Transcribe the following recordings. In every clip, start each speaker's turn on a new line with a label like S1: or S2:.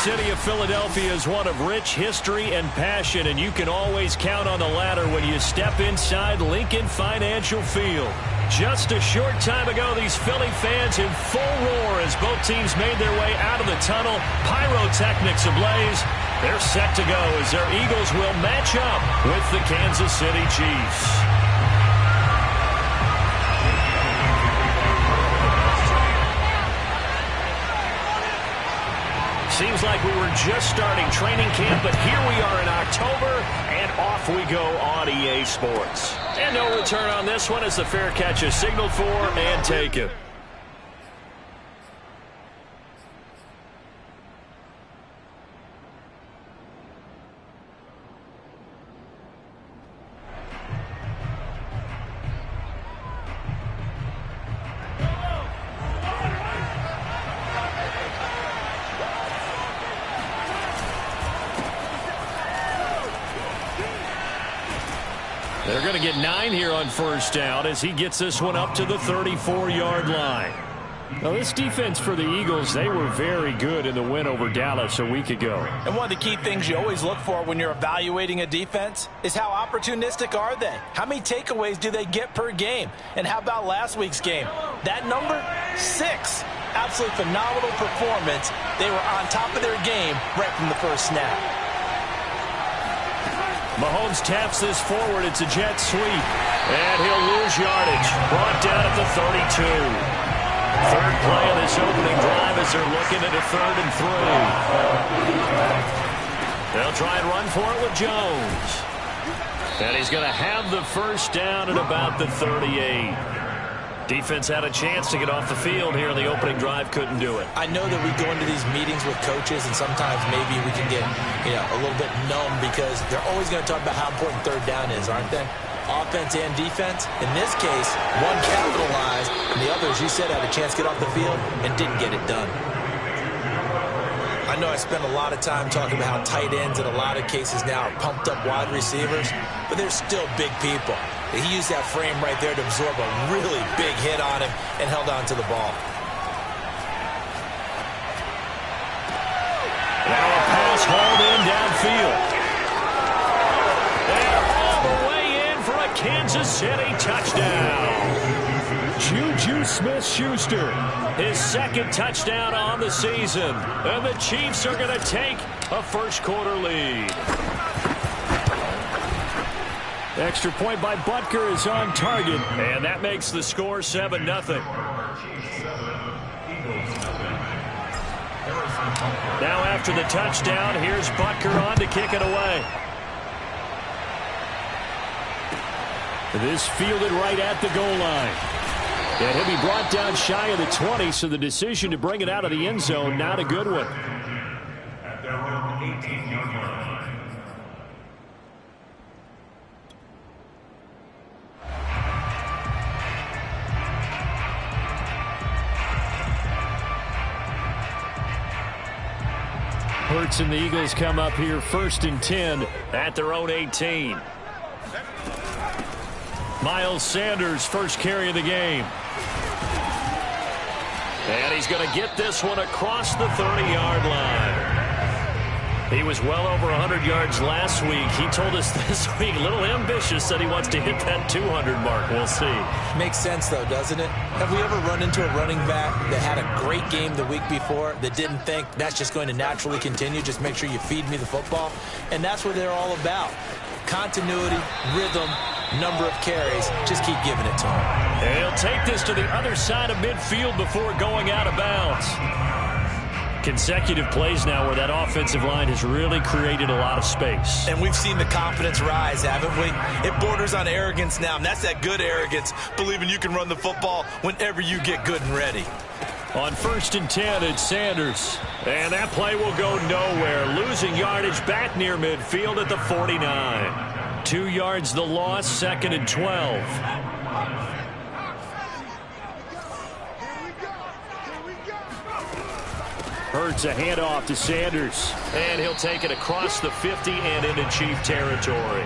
S1: city of Philadelphia is one of rich history and passion, and you can always count on the latter when you step inside Lincoln Financial Field. Just a short time ago, these Philly fans in full roar as both teams made their way out of the tunnel. Pyrotechnics ablaze. They're set to go as their Eagles will match up with the Kansas City Chiefs. Seems like we were just starting training camp, but here we are in October, and off we go on EA Sports. And no return on this one as the fair catch is signaled for and taken. They're going to get 9 here on first down as he gets this one up to the 34-yard line. Now, this defense for the Eagles, they were very good in the win over Dallas a week ago.
S2: And one of the key things you always look for when you're evaluating a defense is how opportunistic are they? How many takeaways do they get per game? And how about last week's game? That number, 6. Absolutely phenomenal performance. They were on top of their game right from the first snap.
S1: Mahomes taps this forward. It's a jet sweep. And he'll lose yardage. Brought down at the 32. Third play of this opening drive as they're looking at a 3rd and 3. They'll try and run for it with Jones. And he's going to have the first down at about the 38. Defense had a chance to get off the field here in the opening drive, couldn't do it.
S2: I know that we go into these meetings with coaches, and sometimes maybe we can get a little bit numb because they're always going to talk about how important third down is, aren't they? Offense and defense. In this case, one capitalized, and the other, as you said, had a chance to get off the field and didn't get it done. I know I spent a lot of time talking about how tight ends in a lot of cases now are pumped up wide receivers, but they're still big people. He used that frame right there to absorb a really big hit on him and held on to the ball.
S1: Now a pass hauled in downfield. They're all the way in for a Kansas City touchdown. Juju Smith-Schuster, his 2nd touchdown on the season. And the Chiefs are going to take a first-quarter lead. Extra point by Butker is on target, and that makes the score 7-0. Now after the touchdown, here's Butker on to kick it away. This fielded right at the goal line. And he'll be brought down shy of the 20, so the decision to bring it out of the end zone, not a good one.
S3: At their own 18-yard line.
S1: Hurts and the Eagles come up here 1st and 10 at their own 18. Miles Sanders, first carry of the game. And he's going to get this one across the 30-yard line. He was well over 100 yards last week. He told us this week, a little ambitious, that he wants to hit that 200 mark. We'll see.
S2: Makes sense, though, doesn't it? Have we ever run into a running back that had a great game the week before that didn't think that's just going to naturally continue? Just make sure you feed me the football. And that's what they're all about. Continuity, rhythm, number of carries. Just keep giving it to him.
S1: And he'll take this to the other side of midfield before going out of bounds. Consecutive plays now where that offensive line has really created a lot of space.
S2: And we've seen the confidence rise, haven't we? It borders on arrogance now, and that's that good arrogance, believing you can run the football whenever you get good and ready.
S1: On 1st and 10, it's Sanders. And that play will go nowhere. Losing yardage back near midfield at the 49. 2 yards the loss, 2nd and 12. Hurts a handoff to Sanders. And he'll take it across the 50 and into Chief territory.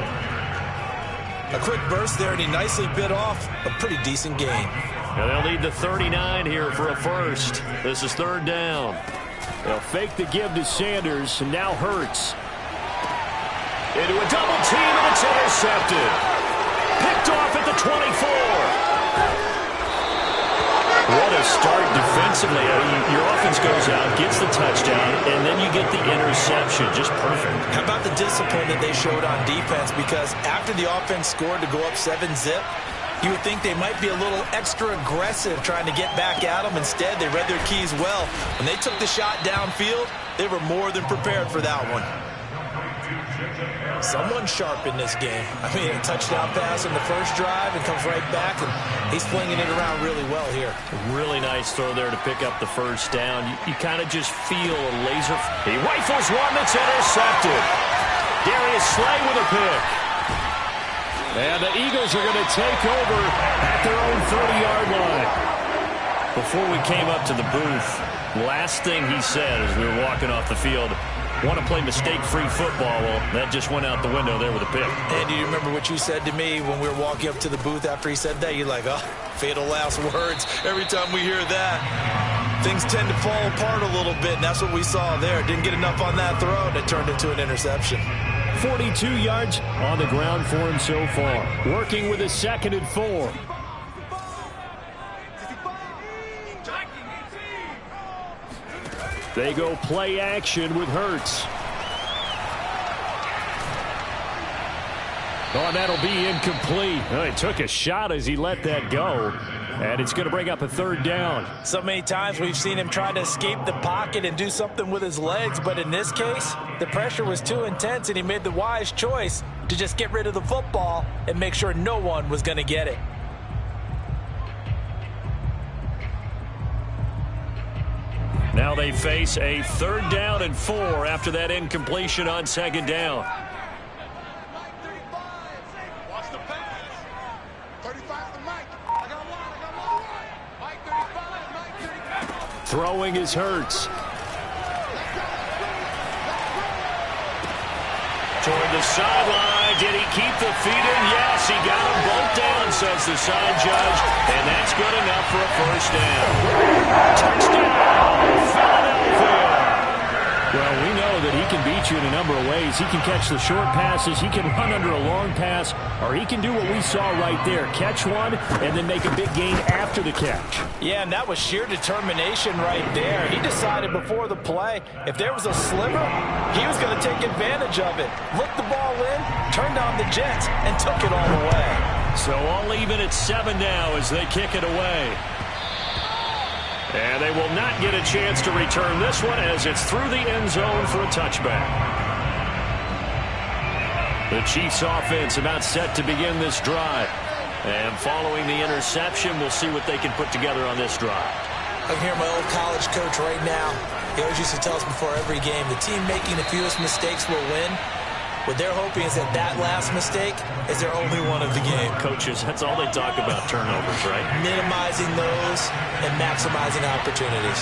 S2: A quick burst there, and he nicely bit off a pretty decent gain.
S1: And they'll need the 39 here for a first. This is 3rd down. They'll fake the give to Sanders, and now Hurts. Into a double team, and it's intercepted. Picked off at the 24. What a start defensively. Your offense goes out, gets the touchdown, and then you get the interception. Just perfect.
S2: How about the discipline that they showed on defense? Because after the offense scored to go up 7-zip, you would think they might be a little extra aggressive trying to get back at them. Instead, they read their keys well. When they took the shot downfield, they were more than prepared for that one. Someone sharp in this game. I mean, a touchdown pass in the first drive and comes right back, and he's flinging it around really well here.
S1: Really nice throw there to pick up the first down. You kind of just feel a laser. He rifles one that's intercepted. Darius Slay with a pick. And the Eagles are going to take over at their own 30-yard line. Before we came up to the booth, last thing he said as we were walking off the field, want to play mistake-free football. Well, that just went out the window there with a pick.
S2: And do you remember what you said to me when we were walking up to the booth after he said that? You're like, oh, fatal last words. Every time we hear that, things tend to fall apart a little bit, and that's what we saw there. Didn't get enough on that throw, and it turned into an interception.
S1: 42 yards on the ground for him so far. Working with a 2nd and 4. They go play action with Hurts. Oh, and that'll be incomplete. Oh, he took a shot as he let that go. And it's going to bring up a 3rd down.
S2: So many times we've seen him try to escape the pocket and do something with his legs. But in this case, the pressure was too intense, and he made the wise choice to just get rid of the football and make sure no one was going to get it.
S1: Now they face a 3rd down and 4 after that incompletion on 2nd down.
S4: Watch the pass. 35 to Mike. I got one. Mike 35.
S1: Throwing is Hurts. Toward the sideline. Did he keep the feet in? Yes, he got them both down, says the side judge. And that's good enough for a 1st down. Touchdown, Philadelphia. Well, we know that he can beat you in a number of ways. He can catch the short passes, he can run under a long pass, or he can do what we saw right there, catch one and then make a big gain after the catch.
S2: Yeah, and that was sheer determination right there. He decided before the play, if there was a sliver, he was going to take advantage of it. Looked the ball in, turned on the Jets, and took it all the way.
S1: So all even at 7 now as they kick it away. And they will not get a chance to return this one as it's through the end zone for a touchback. The Chiefs offense about set to begin this drive. And following the interception, we'll see what they can put together on this drive.
S2: I can hear my old college coach right now. He always used to tell us before every game, the team making the fewest mistakes will win. What they're hoping is that that last mistake is their only one of the game.
S1: Coaches, that's all they talk about, turnovers, right?
S2: Minimizing those and maximizing opportunities.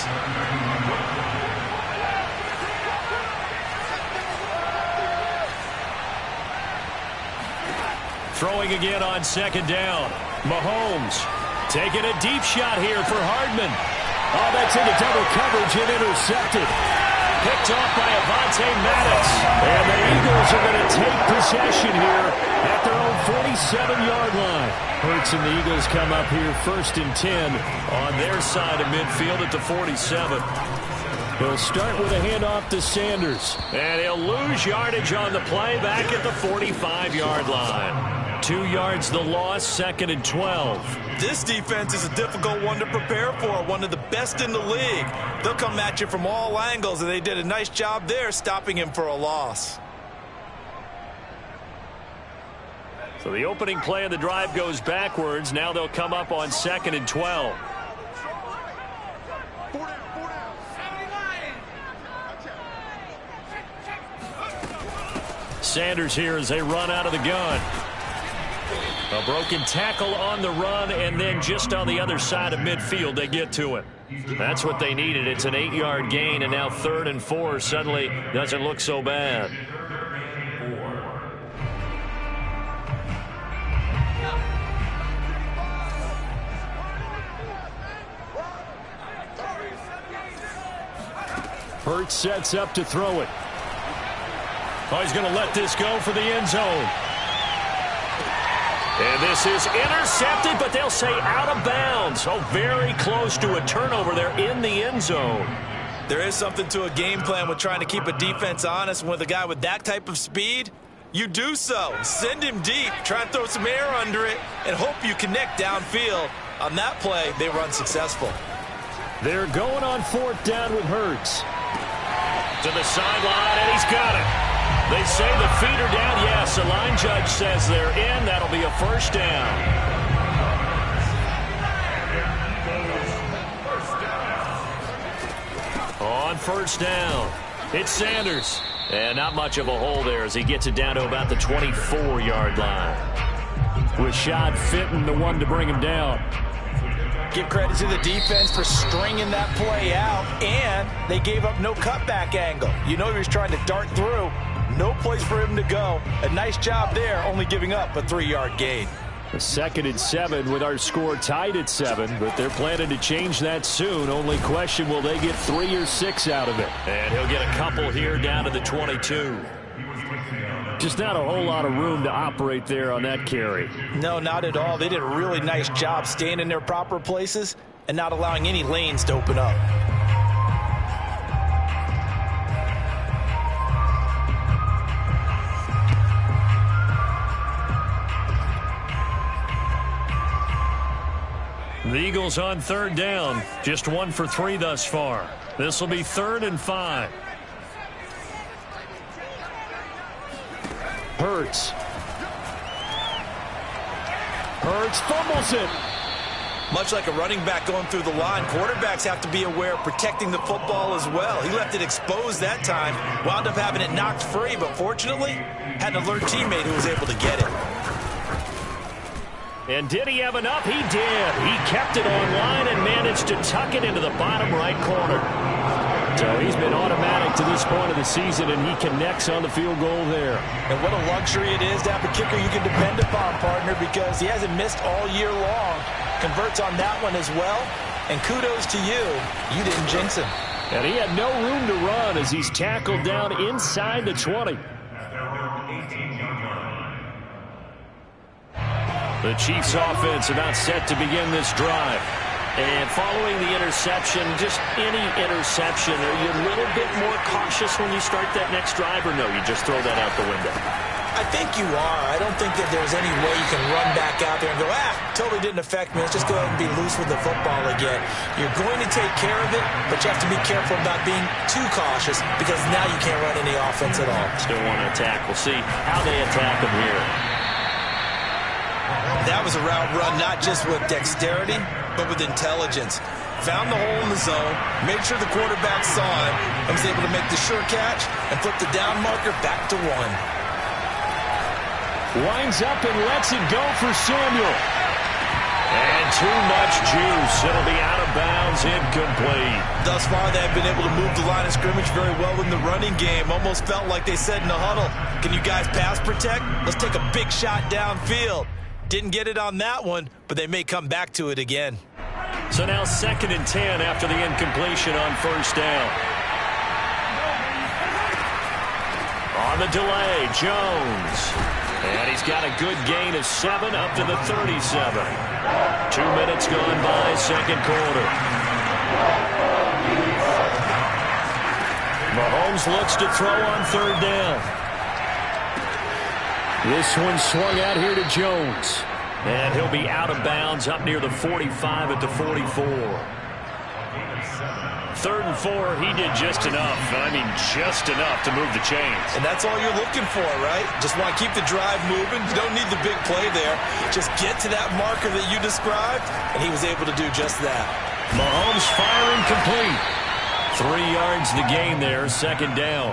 S1: Throwing again on 2nd down. Mahomes taking a deep shot here for Hardman. Oh, that's into double coverage and intercepted. Picked off by Avonte Maddox. And the Eagles are going to take possession here at their own 47-yard line. Hurts and the Eagles come up here 1st and 10 on their side of midfield at the 47. He'll start with a handoff to Sanders. And he'll lose yardage on the play back at the 45-yard line. 2 yards the loss, 2nd and 12.
S2: This defense is a difficult one to prepare for, one of the best in the league. They'll come at you from all angles, and they did a nice job there stopping him for a loss.
S1: So the opening play of the drive goes backwards. Now they'll come up on 2nd and 12. Sanders here as they run out of the gun. A broken tackle on the run, and then just on the other side of midfield, they get to it. That's what they needed. It's an 8-yard gain, and now 3rd and 4 suddenly doesn't look so bad. Hurts sets up to throw it. Oh, he's going to let this go for the end zone. And this is intercepted, but they'll say out of bounds. Oh, very close to a turnover there in the end zone.
S2: There is something to a game plan with trying to keep a defense honest. With a guy with that type of speed, you do so. Send him deep, try and throw some air under it, and hope you connect downfield. On that play, they were unsuccessful.
S1: They're going on 4th down with Hurts. To the sideline, and he's got it. They say the feet are down. Yes, the line judge says they're in. That'll be a first down. On 1st down, it's Sanders. And not much of a hole there as he gets it down to about the 24-yard line. Rashad Fenton, the one to bring him down.
S2: Give credit to the defense for stringing that play out, and they gave up no cutback angle. You know he was trying to dart through. No place for him to go. A nice job there, only giving up a 3-yard gain.
S1: A 2nd and 7 with our score tied at 7, but they're planning to change that soon. Only question, will they get 3 or 6 out of it? And he'll get a couple here down to the 22. Just not a whole lot of room to operate there on that carry.
S2: No, not at all. They did a really nice job staying in their proper places and not allowing any lanes to open up.
S1: The Eagles on 3rd down. Just 1 for 3 thus far. This will be 3rd and 5. Hurts. Hurts fumbles it.
S2: Much like a running back going through the line, quarterbacks have to be aware of protecting the football as well. He left it exposed that time, wound up having it knocked free, but fortunately, had an alert teammate who was able to get it.
S1: And did he have enough? He did. He kept it online and managed to tuck it into the bottom right corner. So he's been automatic to this point of the season, and he connects on the field goal there.
S2: And what a luxury it is to have a kicker you can depend upon, partner, because he hasn't missed all year long. Converts on that one as well. And kudos to you. You didn't jinx him.
S1: And he had no room to run as he's tackled down inside the 20. The Chiefs offense about set to begin this drive. And following the interception, just any interception, are you a little bit more cautious when you start that next drive, or no, you just throw that out the window?
S2: I think you are. I don't think that there's any way you can run back out there and go, totally didn't affect me. Let's just go ahead and be loose with the football again. You're going to take care of it, but you have to be careful about being too cautious because now you can't run any offense at all.
S1: Still want to attack. We'll see how they attack them here.
S2: That was a route run not just with dexterity, but with intelligence. Found the hole in the zone, made sure the quarterback saw it, and was able to make the sure catch and flip the down marker back to 1.
S1: Winds up and lets it go for Samuel. And too much juice. It'll be out of bounds, incomplete.
S2: Thus far, they've been able to move the line of scrimmage very well in the running game. Almost felt like they said in the huddle, can you guys pass protect? Let's take a big shot downfield. Didn't get it on that one, but they may come back to it again.
S1: So now 2nd and 10 after the incompletion on 1st down. On the delay, Jones. And he's got a good gain of 7 up to the 37. 2 minutes gone by, 2nd quarter. Mahomes looks to throw on 3rd down. This one swung out here to Jones. And he'll be out of bounds up near the 45 at the 44. 3rd and 4, he did just enough. I mean, just enough to move the chains.
S2: And that's all you're looking for, right? Just want to keep the drive moving. You don't need the big play there. Just get to that marker that you described, and he was able to do just that.
S1: Mahomes firing complete. 3 yards the gain there, 2nd down.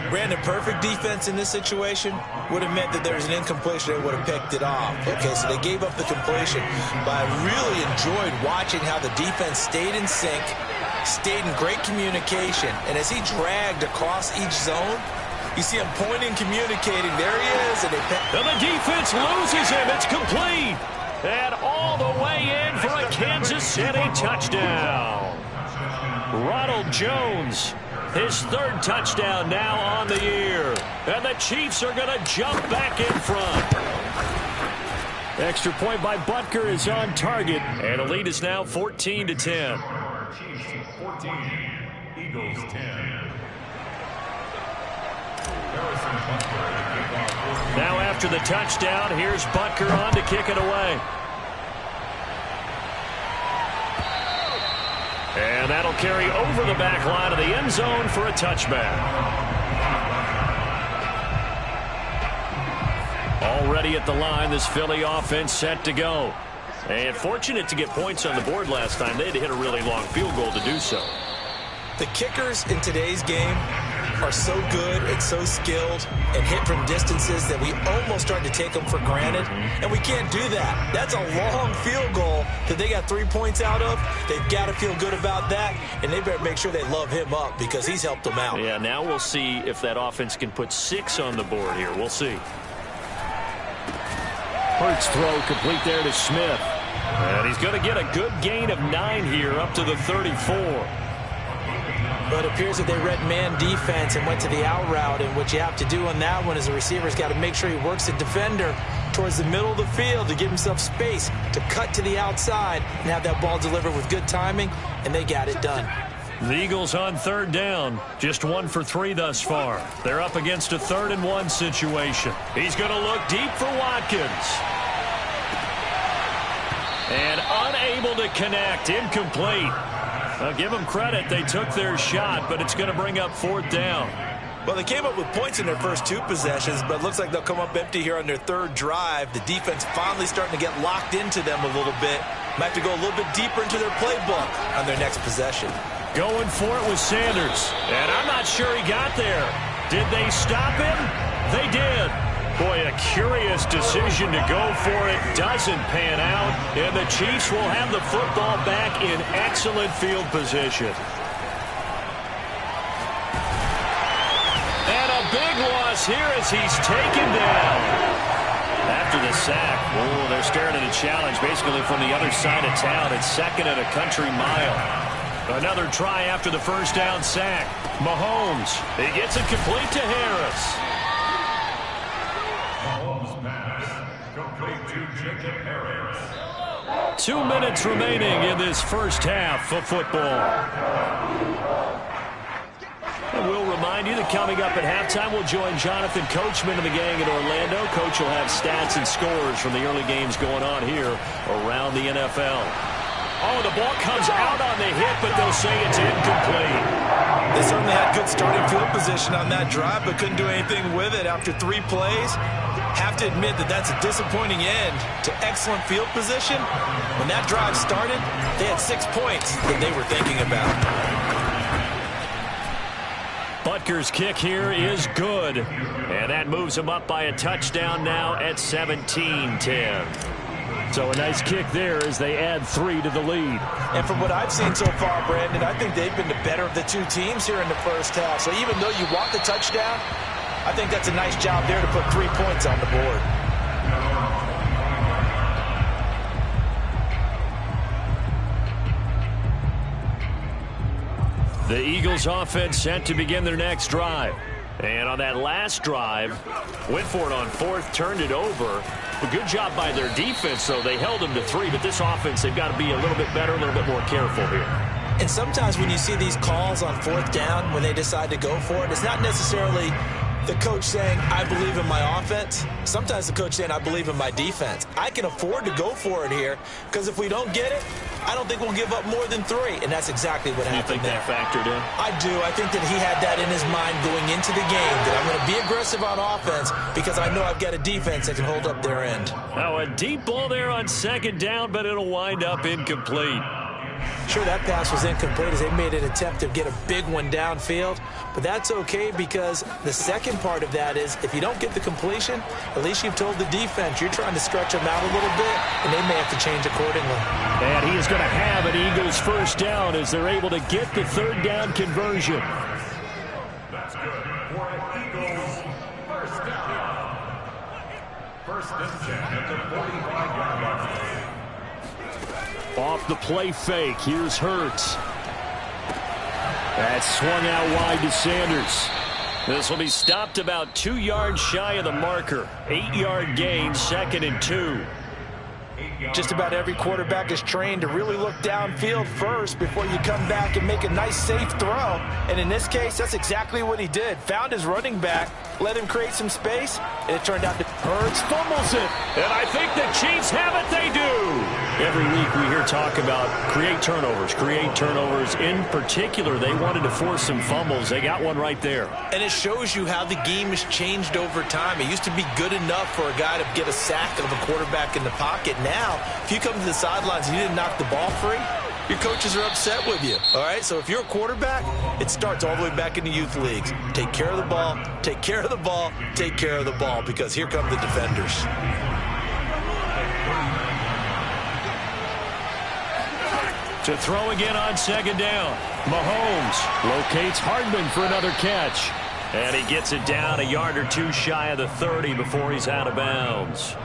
S2: Brandon, perfect defense in this situation would have meant that there was an incompletion. They would have picked it off. Okay, so they gave up the completion. But I really enjoyed watching how the defense stayed in sync, stayed in great communication. And as he dragged across each zone, you see him pointing, communicating. There he is. And
S1: the defense loses him. It's complete. And all the way in for a Kansas City touchdown. Ronald Jones His third touchdown now on the year. And the Chiefs are going to jump back in front. Extra point by Butker is on target. And the lead is now 14-10.
S3: Chiefs 14, Eagles 10.
S1: Now after the touchdown, here's Butker on to kick it away. And that'll carry over the back line of the end zone for a touchback. Already at the line, this Philly offense set to go. And fortunate to get points on the board last time. They had to hit a really long field goal to do so.
S2: The kickers in today's game are so good and so skilled and hit from distances that we almost start to take them for granted, and we can't do that. That's a long field goal that they got 3 points out of. They've got to feel good about that, and they better make sure they love him up because he's helped them out.
S1: Yeah, now we'll see if that offense can put 6 on the board here. We'll see. Hurts throw complete there to Smith. And he's going to get a good gain of 9 here up to the 34.
S2: But it appears that they read man defense and went to the out route, and what you have to do on that one is the receiver's got to make sure he works the defender towards the middle of the field to give himself space to cut to the outside and have that ball delivered with good timing, and they got it done.
S1: The Eagles on third down, just 1 for 3 thus far. They're up against a 3rd and 1 situation. He's going to look deep for Watkins. And unable to connect, incomplete. I'll give them credit. They took their shot, but it's going to bring up 4th down.
S2: Well, they came up with points in their first 2 possessions, but it looks like they'll come up empty here on their 3rd drive. The defense finally starting to get locked into them a little bit. Might have to go a little bit deeper into their playbook on their next possession.
S1: Going for it with Sanders. And I'm not sure he got there. Did they stop him? They did. Boy, a curious decision to go for it. Doesn't pan out. And the Chiefs will have the football back in excellent field position. And a big loss here as he's taken down. After the sack, oh, they're staring at a challenge basically from the other side of town. It's 2nd and a country mile. Another try after the first down sack. Mahomes, he gets it complete to Harris.
S3: Mahomes pass, complete to Jacob Harris.
S1: 2 minutes remaining in this first half of football. And we'll remind you that coming up at halftime, we'll join Jonathan Coachman and the gang in Orlando. Coach will have stats and scores from the early games going on here around the NFL. Oh, the ball comes out on the hit, but they'll say it's incomplete.
S2: They certainly had good starting field position on that drive, but couldn't do anything with it after 3 plays. Have to admit that that's a disappointing end to excellent field position. When that drive started, they had 6 points that they were thinking about.
S1: Butker's kick here is good. And that moves him up by a touchdown now at 17-10. So a nice kick there as they add 3 to the lead.
S2: And from what I've seen so far, Brandon, I think they've been the better of the 2 teams here in the first half. So even though you want the touchdown, I think that's a nice job there to put 3 points on the board.
S1: The Eagles offense set to begin their next drive. And on that last drive, went for it on 4th, turned it over. A good job by their defense, though. They held them to 3, but this offense, they've got to be a little bit better, a little bit more careful here.
S2: And sometimes when you see these calls on 4th down, when they decide to go for it, it's not necessarily the coach saying, I believe in my offense. Sometimes the coach saying, I believe in my defense. I can afford to go for it here, because if we don't get it, I don't think we'll give up more than 3, and that's exactly what happened there.
S1: You think that factored in?
S2: I do. I think that he had that in his mind going into the game, that I'm going to be aggressive on offense because I know I've got a defense that can hold up their end.
S1: Now a deep ball there on 2nd down, but it'll wind up incomplete.
S2: Sure, that pass was incomplete as they made an attempt to get a big one downfield, but that's okay because the second part of that is if you don't get the completion, at least you've told the defense you're trying to stretch them out a little bit, and they may have to change accordingly.
S1: And he is going to have an Eagles first down as they're able to get the 3rd down conversion.
S3: That's good for an Eagles first down. First and 10 at the 45-yard line.
S1: Off the play fake, here's Hurts. That's swung out wide to Sanders. This will be stopped about 2 yards shy of the marker. 8-yard gain, 2nd and 2.
S2: Just about every quarterback is trained to really look downfield first before you come back and make a nice, safe throw. And in this case, that's exactly what he did. Found his running back, let him create some space, and it turned out to Hurts fumbles it.
S1: And I think the Chiefs have it. They do. Every week we hear talk about create turnovers. In particular, they wanted to force some fumbles. They got one right there.
S2: And it shows you how the game has changed over time. It used to be good enough for a guy to get a sack of a quarterback in the pocket. Now, if you come to the sidelines and you didn't knock the ball free, your coaches are upset with you. All right, so if you're a quarterback, it starts all the way back in the youth leagues. Take care of the ball, take care of the ball, take care of the ball, because here come the defenders.
S1: To throw again on 2nd down. Mahomes locates Hardman for another catch. And he gets it down a yard or two shy of the 30 before he's out of bounds.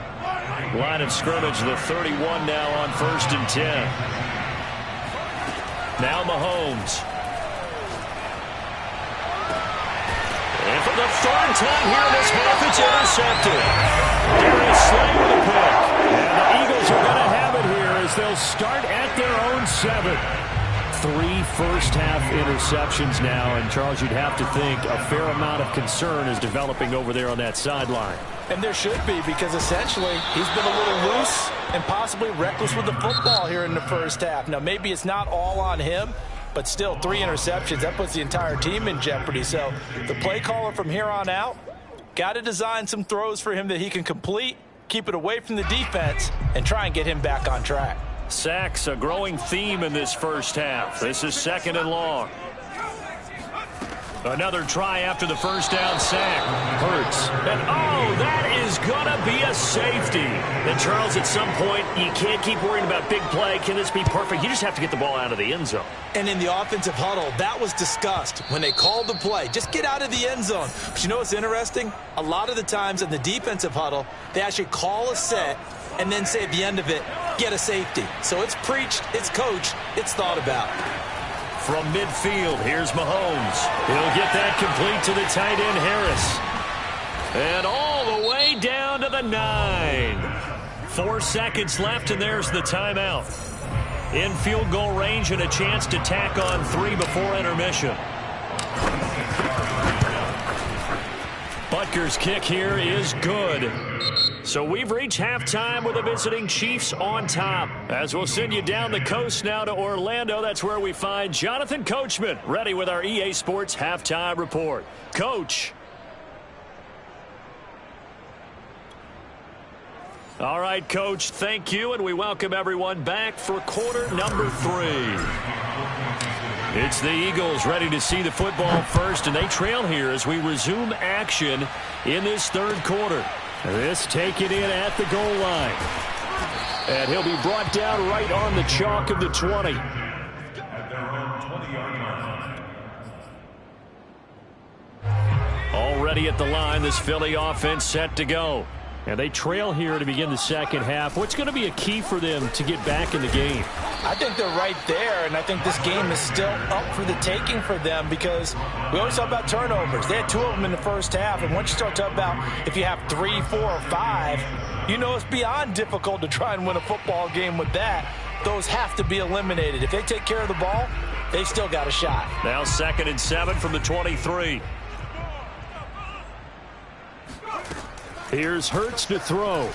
S1: Line of scrimmage, the 31 now on 1st and 10. Now Mahomes. And for the 3rd time here in this half, it's intercepted. Darius Slay with a pick. And the Eagles are going to have it here as they'll start at their own 7. 3 first-half interceptions now. And, Charles, you'd have to think a fair amount of concern is developing over there on that sideline.
S2: And there should be, because essentially he's been a little loose and possibly reckless with the football here in the first half. Now, maybe it's not all on him, but still 3 interceptions. That puts the entire team in jeopardy. So the play caller from here on out got to design some throws for him that he can complete, keep it away from the defense, and try and get him back on track.
S1: Sacks, a growing theme in this first half. This is 2nd and long. Another try after the first down sack. Hurts. And, that is going to be a safety. And, Charles, at some point, you can't keep worrying about big play. Can this be perfect? You just have to get the ball out of the end zone.
S2: And in the offensive huddle, that was discussed when they called the play. Just get out of the end zone. But you know what's interesting? A lot of the times in the defensive huddle, they actually call a set and then say at the end of it, get a safety. So it's preached, it's coached, it's thought about.
S1: From midfield, here's Mahomes. He'll get that complete to the tight end, Harris. And all the way down to the 9. 4 seconds left, and there's the timeout. In field goal range and a chance to tack on 3 before intermission. Butker's kick here is good. So we've reached halftime with the visiting Chiefs on top. As we'll send you down the coast now to Orlando, that's where we find Jonathan Coachman ready with our EA Sports Halftime Report. Coach. All right, Coach, thank you, and we welcome everyone back for quarter number 3. It's the Eagles ready to see the football first, and they trail here as we resume action in this 3rd quarter. This taken in at the goal line. And he'll be brought down right on the chalk of the 20.
S3: At their own 20-yard line.
S1: Already at the line, this Philly offense set to go. And they trail here to begin the second half. What's going to be a key for them to get back in the game?
S2: I think they're right there, and I think this game is still up for the taking for them because we always talk about turnovers. They had 2 of them in the first half, and once you start talking about if you have 3, 4, or 5, you know it's beyond difficult to try and win a football game with that. Those have to be eliminated. If they take care of the ball, they've still got a shot.
S1: Now 2nd and 7 from the 23. Here's Hurts to throw.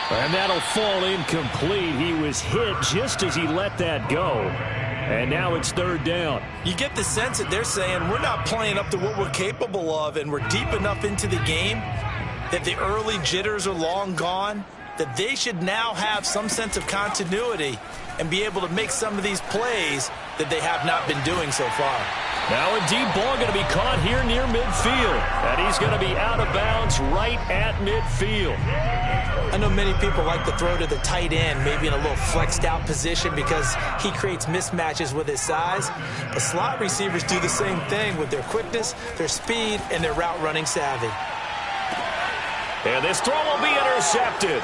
S1: And that'll fall incomplete. He was hit just as he let that go. And now it's 3rd down.
S2: You get the sense that they're saying we're not playing up to what we're capable of, and we're deep enough into the game that the early jitters are long gone, that they should now have some sense of continuity and be able to make some of these plays that they have not been doing so far.
S1: Now a deep ball going to be caught here near midfield. And he's going to be out of bounds right at midfield.
S2: I know many people like to throw to the tight end, maybe in a little flexed out position because he creates mismatches with his size. But slot receivers do the same thing with their quickness, their speed, and their route running savvy.
S1: And this throw will be intercepted.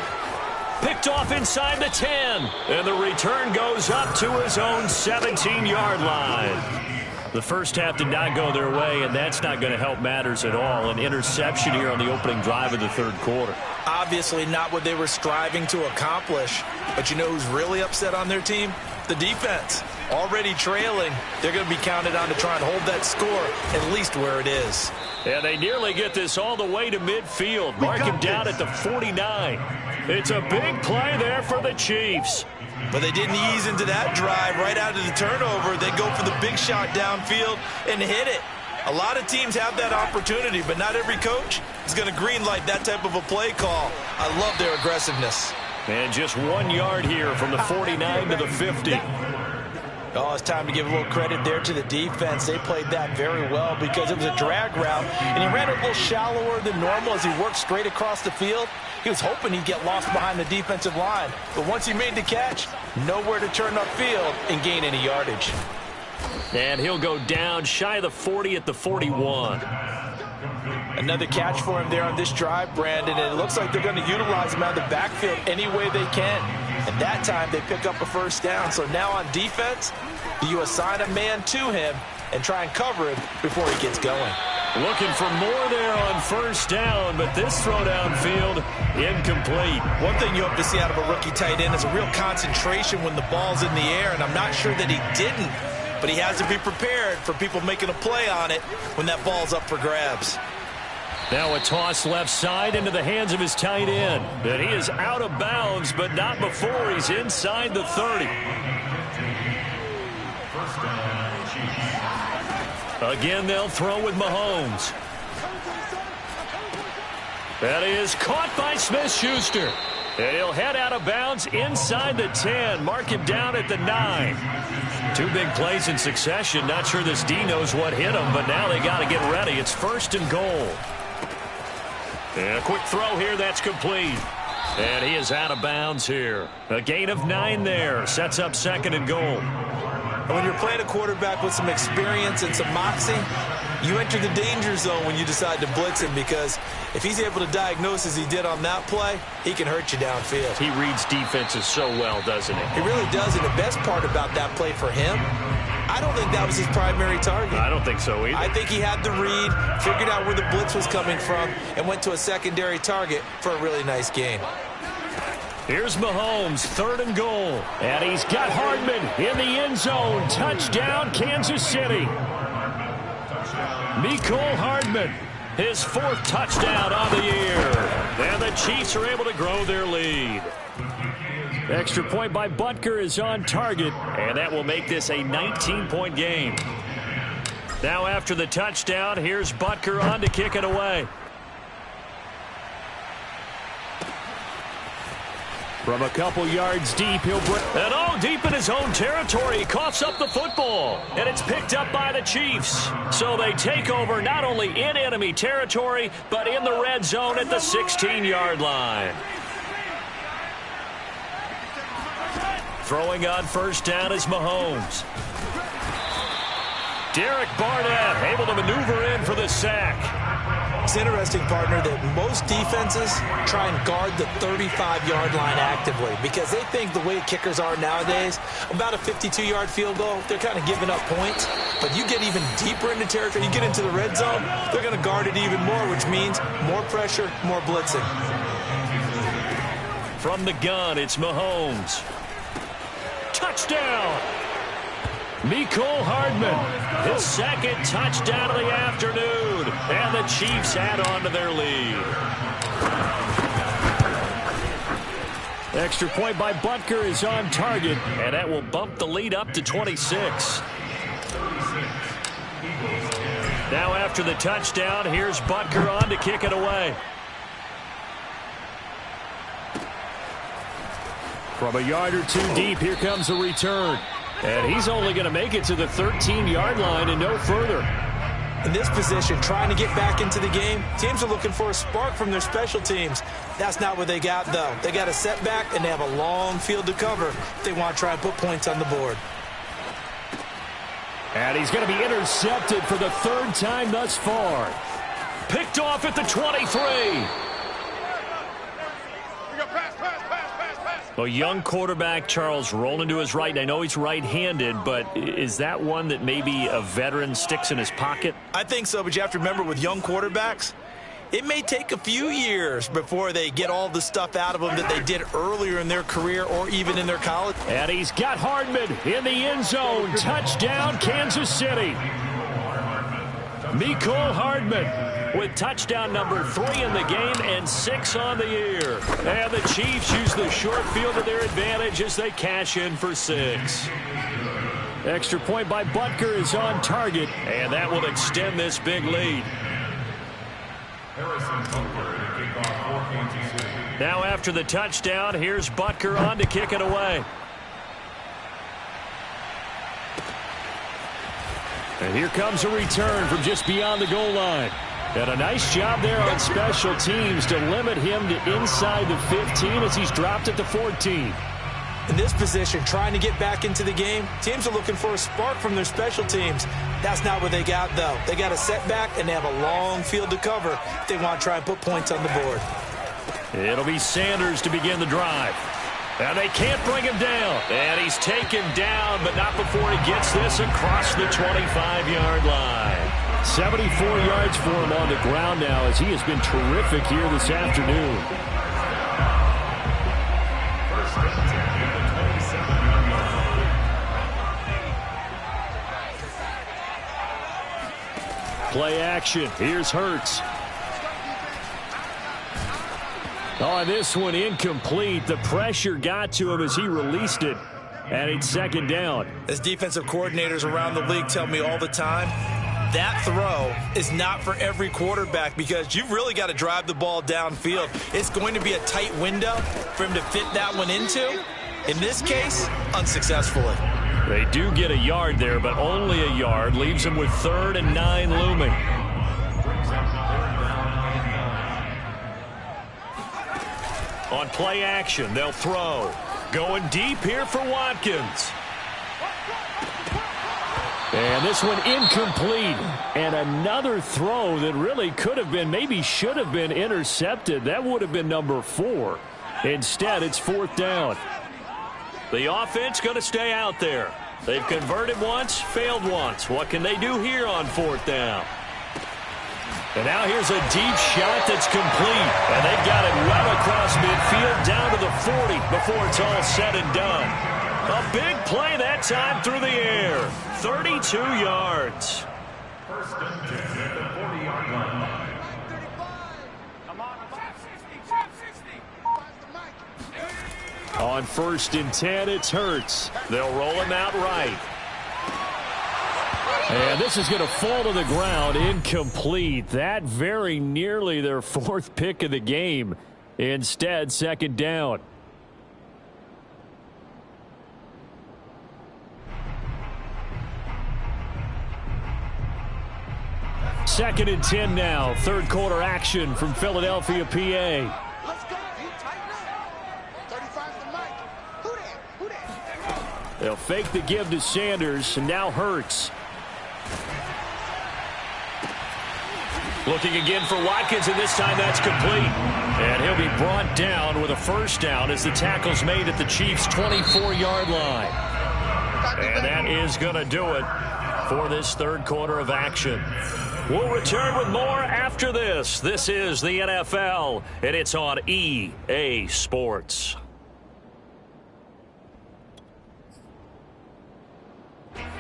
S1: picked off inside the 10. And the return goes up to his own 17-yard line. The first half did not go their way, and that's not going to help matters at all. An interception here on the opening drive of the third quarter.
S2: Obviously not what they were striving to accomplish. But you know who's really upset on their team? The defense. Already trailing. They're going to be counted on to try and hold that score at least where it is.
S1: And they nearly get this all the way to midfield. Mark him down at the 49. It's a big play there for the Chiefs.
S2: But they didn't ease into that drive right out of the turnover. They go for the big shot downfield and hit it. A lot of teams have that opportunity, but not every coach is going to greenlight that type of a play call. I love their aggressiveness.
S1: And just 1 yard here from the 49 to the 50.
S2: Oh, it's time to give a little credit there to the defense. They played that very well because it was a drag route, and he ran a little shallower than normal as he worked straight across the field. He was hoping he'd get lost behind the defensive line, but once he made the catch, nowhere to turn upfield and gain any yardage.
S1: And he'll go down shy of the 40 at the 41.
S2: Another catch for him there on this drive, Brandon, and it looks like they're going to utilize him out of the backfield any way they can. And that time they pick up a first down. So now on defense, you assign a man to him and try and cover him before he gets going.
S1: Looking for more there on first down, but this throw downfield incomplete.
S2: One thing you hope to see out of a rookie tight end is a real concentration when the ball's in the air, and I'm not sure that he didn't, but he has to be prepared for people making a play on it when that ball's up for grabs.
S1: Now a toss left side into the hands of his tight end. And he is out of bounds, but not before he's inside the 30. Again, they'll throw with Mahomes. That is caught by Smith-Schuster. And he'll head out of bounds inside the 10. Mark him down at the 9. Two big plays in succession. Not sure this D knows what hit him, but now they got to get ready. It's first and goal. And a quick throw here, that's complete. And he is out of bounds here. A gain of 9 there. Sets up second and goal.
S2: And when you're playing a quarterback with some experience and some moxie, you enter the danger zone when you decide to blitz him, because if he's able to diagnose as he did on that play, he can hurt you downfield.
S1: He reads defenses so well, doesn't he?
S2: He really does, and the best part about that play for him, I don't think that was his primary target.
S1: I don't think so either.
S2: I think he had the read, figured out where the blitz was coming from, and went to a secondary target for a really nice gain.
S1: Here's Mahomes, third and goal. And he's got Hardman in the end zone. Touchdown, Kansas City. Mecole Hardman, his 4th touchdown on the year. And the Chiefs are able to grow their lead. Extra point by Butker is on target, and that will make this a 19-point game. Now after the touchdown, here's Butker on to kick it away. From a couple yards deep, he'll bring and all deep in his own territory. He coughs up the football, and it's picked up by the Chiefs. So they take over not only in enemy territory, but in the red zone at the 16-yard line. Throwing on first down is Mahomes. Derek Barnett able to maneuver in for the sack.
S2: It's interesting, partner, that most defenses try and guard the 35-yard line actively because they think the way kickers are nowadays, about a 52-yard field goal, they're kind of giving up points. But you get even deeper into territory, you get into the red zone, they're going to guard it even more, which means more pressure, more blitzing.
S1: From the gun, it's Mahomes. Touchdown! Mecole Hardman, his 2nd touchdown of the afternoon, and the Chiefs add on to their lead. Extra point by Butker is on target, and that will bump the lead up to 26. Now after the touchdown, here's Butker on to kick it away. From a yard or 2 deep, here comes a return. And he's only going to make it to the 13-yard line and no further.
S2: In this position, trying to get back into the game, teams are looking for a spark from their special teams. That's not what they got, though. They got a setback, and they have a long field to cover if they want to try and put points on the board.
S1: And he's going to be intercepted for the 3rd time thus far. Picked off at the 23.
S4: Pass.
S1: Well, young quarterback Charles rolling to his right. And I know he's right-handed, but is that one that maybe a veteran sticks in his pocket?
S2: I think so, but you have to remember with young quarterbacks, it may take a few years before they get all the stuff out of them that they did earlier in their career or even in their college.
S1: And he's got Hardman in the end zone. Touchdown, Kansas City. Mecole Hardman with touchdown number 3 in the game and 6 on the year. And the Chiefs use the short field to their advantage as they cash in for 6. Extra point by Butker is on target, and that will extend this big lead. Now after the touchdown, here's Butker on to kick it away. And here comes a return from just beyond the goal line. And a nice job there on special teams to limit him to inside the 15 as he's dropped at the 14.
S2: In this position, trying to get back into the game, teams are looking for a spark from their special teams. That's not what they got, though. They got a setback, and they have a long field to cover if they want to try and put points on the board.
S1: It'll be Sanders to begin the drive. And they can't bring him down. And he's taken down, but not before he gets this across the 25-yard line. 74 yards for him on the ground now as he has been terrific here this afternoon. Play action. Here's Hurts. On this one, incomplete. The pressure got to him as he released it. And it's second down.
S2: As defensive coordinators around the league tell me all the time, that throw is not for every quarterback because you've really got to drive the ball downfield. It's going to be a tight window for him to fit that one into. In this case, unsuccessfully.
S1: They do get a yard there, but only a yard. Leaves them with 3rd and 9 looming. On play action, they'll throw. Going deep here for Watkins. And this one incomplete. And another throw that really could have been, maybe should have been intercepted. That would have been number 4. Instead, it's 4th down. The offense going to stay out there. They've converted once, failed once. What can they do here on 4th down? And now here's a deep shot that's complete. And they've got it well across midfield down to the 40 before it's all said and done. A big play that time through the air. 32 yards.
S3: First and 10 at the 40-yard line.
S1: On 1st and 10, it's Hurts. They'll roll him out right. And this is going to fall to the ground, incomplete. That very nearly their 4th pick of the game. Instead, second down. Second and 10 now. 3rd quarter action from Philadelphia, PA.
S4: Let's go. Tighten up. 35's the mic. Who that?
S1: They'll fake the give to Sanders, and now Hurts. Looking again for Watkins, and this time that's complete. And he'll be brought down with a 1st down as the tackle's made at the Chiefs' 24-yard line. And that is going to do it for this 3rd quarter of action. We'll return with more after this. This is the NFL, and it's on EA Sports.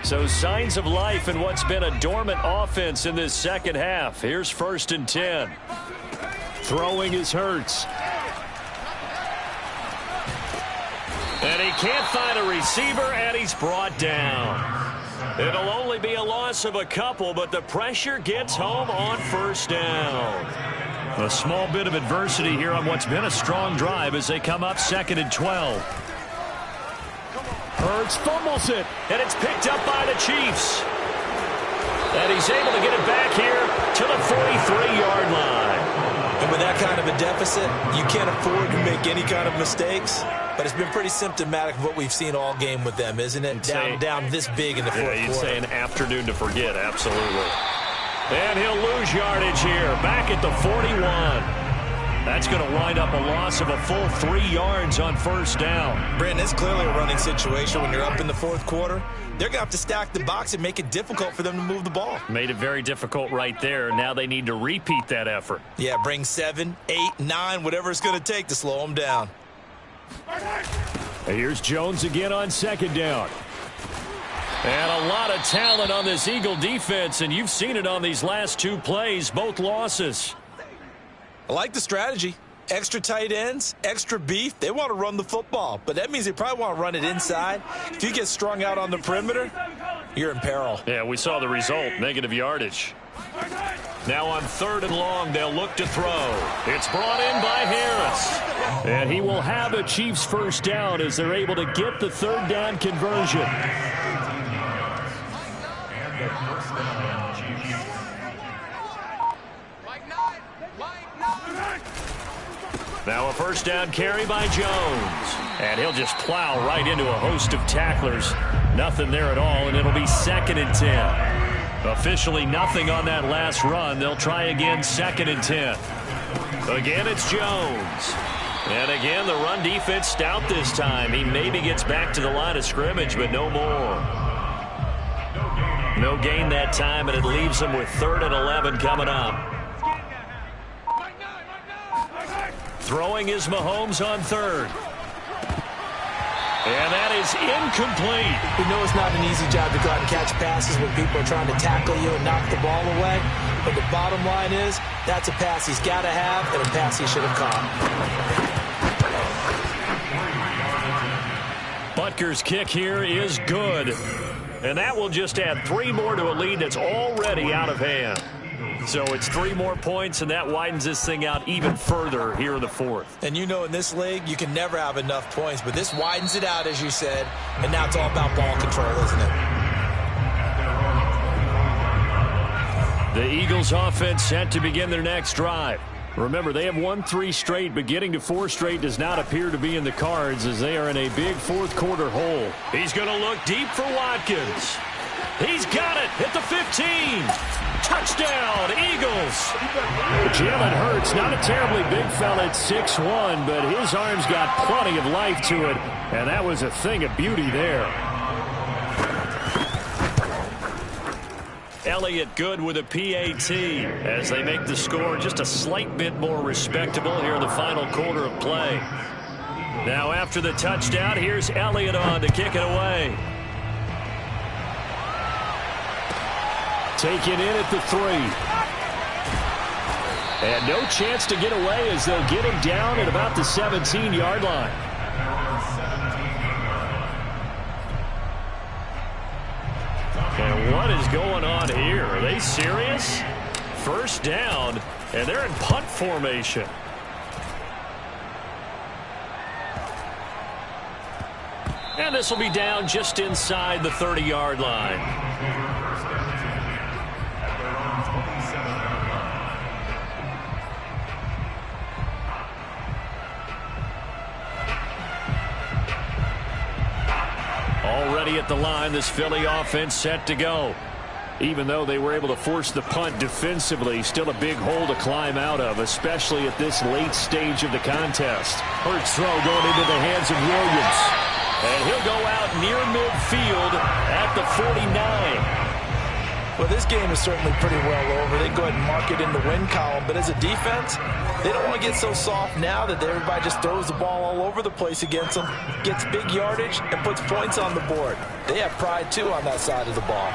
S1: So signs of life in what's been a dormant offense in this second half. Here's 1st and 10. Throwing is Hurts. And he can't find a receiver, and he's brought down. It'll only be a loss of a couple, but the pressure gets home on 1st down. A small bit of adversity here on what's been a strong drive as they come up 2nd and 12. Hurts fumbles it, and it's picked up by the Chiefs. And he's able to get it back here to the 43-yard line.
S2: And with that kind of a deficit, you can't afford to make any kind of mistakes. But it's been pretty symptomatic of what we've seen all game with them, isn't it? Down this big in the 4th quarter.
S1: You'd say an afternoon to forget, absolutely. And he'll lose yardage here, back at the 41. That's going to wind up a loss of a full 3 yards on first down.
S2: Brandon, it's clearly a running situation when you're up in the fourth quarter. They're going to have to stack the box and make it difficult for them to move the ball.
S1: Made it very difficult right there. Now they need to repeat that effort.
S2: Yeah, bring 7, 8, 9, whatever it's going to take to slow them down.
S1: Here's Jones again on second down. And a lot of talent on this Eagle defense, and you've seen it on these last 2 plays, both losses.
S2: I like the strategy. Extra tight ends, extra beef. They want to run the football, but that means they probably want to run it inside. If you get strung out on the perimeter, you're in peril.
S1: Yeah, we saw the result, negative yardage. Now on 3rd and long, they'll look to throw. It's brought in by Harris. And he will have a Chiefs first down as they're able to get the 3rd down conversion. Now a first down carry by Jones. And he'll just plow right into a host of tacklers. Nothing there at all, and it'll be 2nd and 10. Officially nothing on that last run. They'll try again, 2nd and 10. Again, it's Jones. And again, the run defense stout this time. He maybe gets back to the line of scrimmage, but no more. No gain that time, and it leaves them with 3rd and 11 coming up. Throwing is Mahomes on 3rd. And that is incomplete.
S2: We know it's not an easy job to go out and catch passes when people are trying to tackle you and knock the ball away. But the bottom line is, that's a pass he's got to have and a pass he should have caught.
S1: Butker's kick here is good. And that will just add 3 more to a lead that's already out of hand. So it's 3 more points, and that widens this thing out even further here in the 4th.
S2: And you know in this league, you can never have enough points, but this widens it out, as you said, and now it's all about ball control, isn't it?
S1: The Eagles offense set to begin their next drive. Remember, they have won 3 straight, but getting to 4 straight does not appear to be in the cards as they are in a big 4th quarter hole. He's going to look deep for Watkins. He's got it at the 15. Touchdown, Eagles. Jalen Hurts, not a terribly big fella at 6'1", but his arms got plenty of life to it, and that was a thing of beauty there. Elliott good with a PAT as they make the score just a slight bit more respectable here in the final quarter of play. Now after the touchdown, here's Elliott on to kick it away. Taken in at the 3. And no chance to get away as they'll get him down at about the 17-yard line. And what is going on here? Are they serious? First down, and they're in punt formation. And this will be down just inside the 30-yard line. Already at the line, this Philly offense set to go. Even though they were able to force the punt defensively, still a big hole to climb out of, especially at this late stage of the contest. Hurts throw going into the hands of Williams. And he'll go out near midfield at the 49.
S2: Well, this game is certainly pretty well over. They go ahead and mark it in the win column. But as a defense, they don't want to get so soft now that everybody just throws the ball all over the place against them, gets big yardage, and puts points on the board. They have pride, too, on that side of the ball.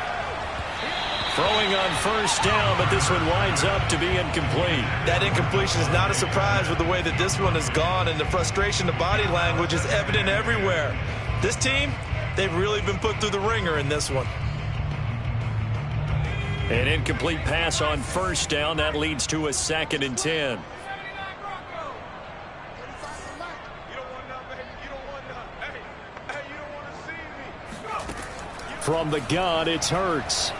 S1: Throwing on first down, but this one winds up to be incomplete.
S2: That incompletion is not a surprise with the way that this one has gone, and the frustration, the body language is evident everywhere. This team, they've really been put through the ringer in this one.
S1: An incomplete pass on first down. That leads to a 2nd and 10. From the gun, it's Hurts.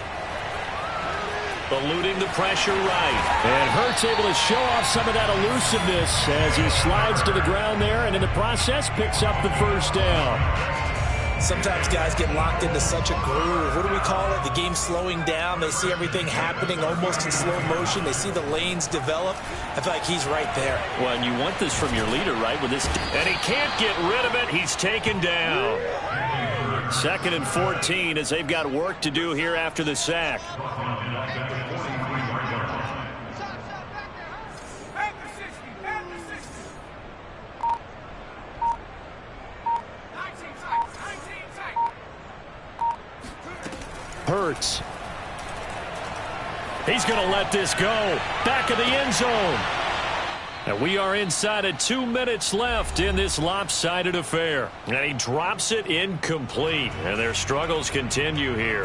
S1: Eluding the pressure right. And Hurts able to show off some of that elusiveness as he slides to the ground there and in the process picks up the first down.
S2: Sometimes guys get locked into such a groove. What do we call it? The game slowing down. They see everything happening almost in slow motion. They see the lanes develop. I feel like he's right there.
S1: Well, and you want this from your leader, right? With this, and he can't get rid of it. He's taken down. 2nd and 14 as they've got work to do here after the sack. Hurts. He's going to let this go. Back of the end zone. And we are inside of 2 minutes left in this lopsided affair. And he drops it incomplete. And their struggles continue here.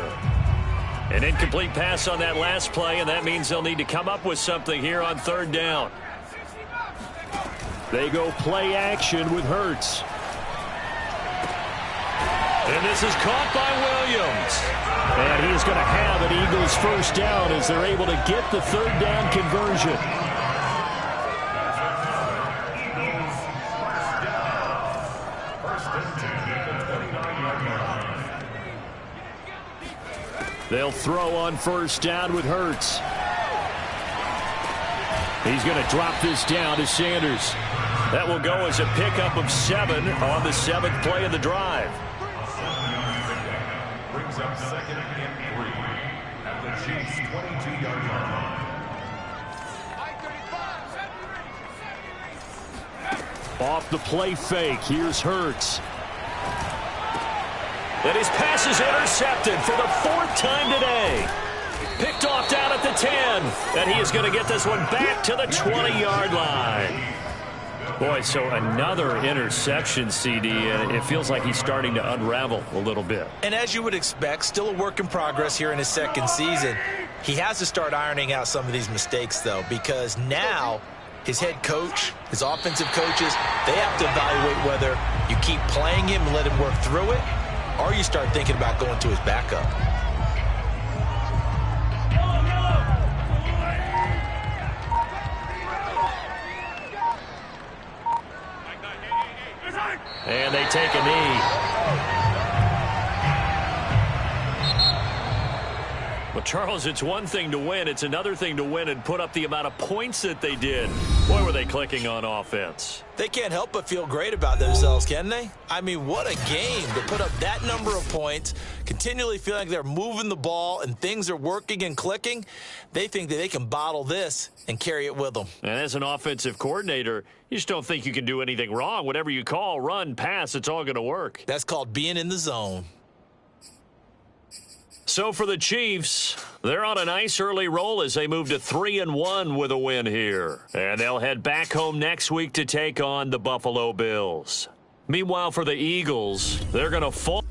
S1: An incomplete pass on that last play, and that means they'll need to come up with something here on 3rd down. They go play action with Hurts. And this is caught by Williams. And he's going to have an Eagles 1st down as they're able to get the 3rd down conversion.
S3: Eagles 1st down. 1st and 10 at the 29-yard line.
S1: They'll throw on 1st down with Hurts. He's going to drop this down to Sanders. That will go as a pickup of 7 on the 7th play of the drive.
S3: Brings up 2nd and 3 at the Chiefs' 22-yard line.
S1: Off the play fake, here's Hurts. And his pass is intercepted for the 4th time today. Picked off down at the 10. And he is going to get this one back to the 20-yard line. Boy, so another interception, CD, and it feels like he's starting to unravel a little bit.
S2: And as you would expect, still a work in progress here in his 2nd season. He has to start ironing out some of these mistakes, though, because now his head coach, his offensive coaches, they have to evaluate whether you keep playing him and let him work through it, or you start thinking about going to his backup.
S1: And they take a knee. Well, Charles, it's one thing to win. It's another thing to win and put up the amount of points that they did. Boy, were they clicking on offense.
S2: They can't help but feel great about themselves, can they? I mean, what a game to put up that number of points, continually feel like they're moving the ball and things are working and clicking. They think that they can bottle this and carry it with them.
S1: And as an offensive coordinator, you just don't think you can do anything wrong. Whatever you call, run, pass, it's all going to work.
S2: That's called being in the zone.
S1: So for the Chiefs, they're on a nice early roll as they move to 3-1 with a win here. And they'll head back home next week to take on the Buffalo Bills. Meanwhile, for the Eagles, they're going to fall.